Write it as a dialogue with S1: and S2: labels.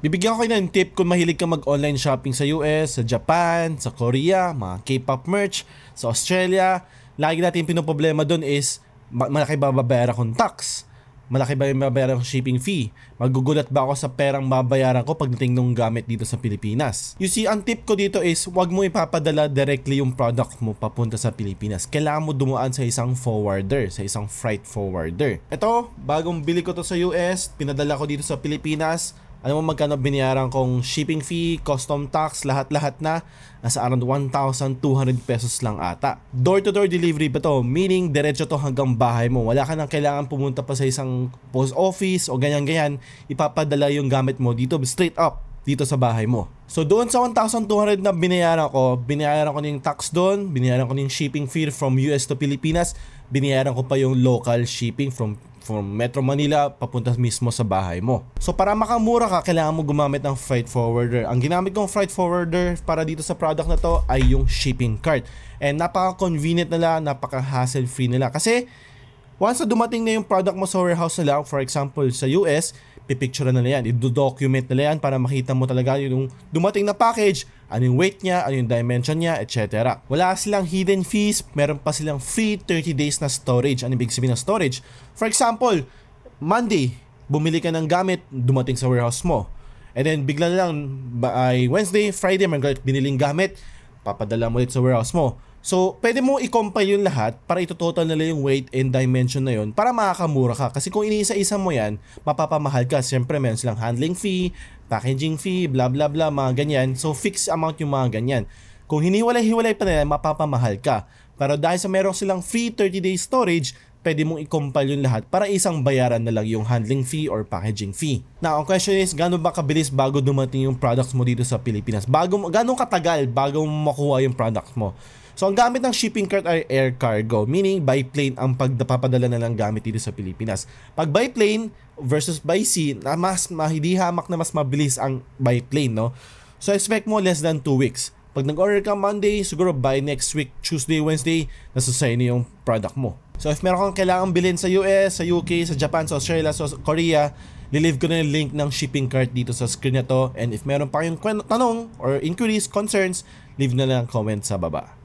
S1: Bibigyan ko kayo ng tip kung mahilig ka mag-online shopping sa US, sa Japan, sa Korea, mga K-pop merch, sa Australia. Lagi natin pinoproblema doon is malaki ba babayaran kong tax? Malaki ba yung babayaran kong shipping fee? Magugulat ba ako sa perang babayaran ko pagdating ng gamit dito sa Pilipinas? You see, ang tip ko dito is wag mo ipapadala directly yung product mo papunta sa Pilipinas. Kailangan mo dumaan sa isang forwarder, sa isang freight forwarder. Ito, bagong bili ko to sa US, pinadala ko dito sa Pilipinas. Alam mo magkano binayaran kong shipping fee, custom tax, lahat-lahat na nasa around 1,200 pesos lang ata. Door-to-door delivery ba to? Meaning, diretso to hanggang bahay mo. Wala ka nang kailangan pumunta pa sa isang post office o ganyan-ganyan. Ipapadala yung gamit mo dito straight up dito sa bahay mo. So doon sa 1,200 na binayaran ko yung tax doon, binayaran ko yung shipping fee from US to Pilipinas, binayaran ko pa yung local shipping from Metro Manila papunta mismo sa bahay mo. So para makamura ka, kailangan mo gumamit ng freight forwarder. Ang ginamit kong freight forwarder para dito sa product na to ay yung shipping cart. And napaka-convenient nila, napaka-hassle free nila. Kasi once na dumating na yung product mo sa warehouse nila, for example sa US, pipicture na nila yan, i-document nila yan para makita mo talaga yung dumating na package, ano yung weight niya, ano yung dimension niya, etc. Wala silang hidden fees, meron pa silang free 30 days na storage. Ano ibig sabihin ng storage? For example, Monday, bumili ka ng gamit, dumating sa warehouse mo. And then bigla na lang, by Wednesday, Friday, may biniling gamit, papadala mo ulit sa warehouse mo. So, pwede mo i-compile yung lahat para ito-total nila yung weight and dimension na yun para makakamura ka. Kasi kung iniisa-isa mo yan, mapapamahal ka. Siyempre, meron silang handling fee, packaging fee, blah blah blah, mga ganyan. So, fixed amount yung mga ganyan. Kung hiniwalay-hiwalay pa nila, mapapamahal ka. Pero dahil sa meron silang free 30-day storage, pwede mong i-compile yung lahat para isang bayaran na lang yung handling fee or packaging fee. Now, ang question is, gano'n ba kabilis bago dumating yung products mo dito sa Pilipinas? Gano'n katagal bago mo makuha yung product mo? So, ang gamit ng shipping cart ay air cargo, meaning by plane ang pagpapadala na lang gamit dito sa Pilipinas. Pag by plane versus by sea, mas mahidihamak na mas mabilis ang by plane, no? So, expect mo less than 2 weeks. Pag nag-order ka Monday, siguro by next week, Tuesday, Wednesday, nasa sa'yo na yung product mo. So, if meron kang kailangang bilhin sa US, sa UK, sa Japan, sa Australia, sa Korea, lilive ko na yung link ng shipping cart dito sa screen na to. And if meron pa kayong tanong or inquiries, concerns, leave na lang comment sa baba.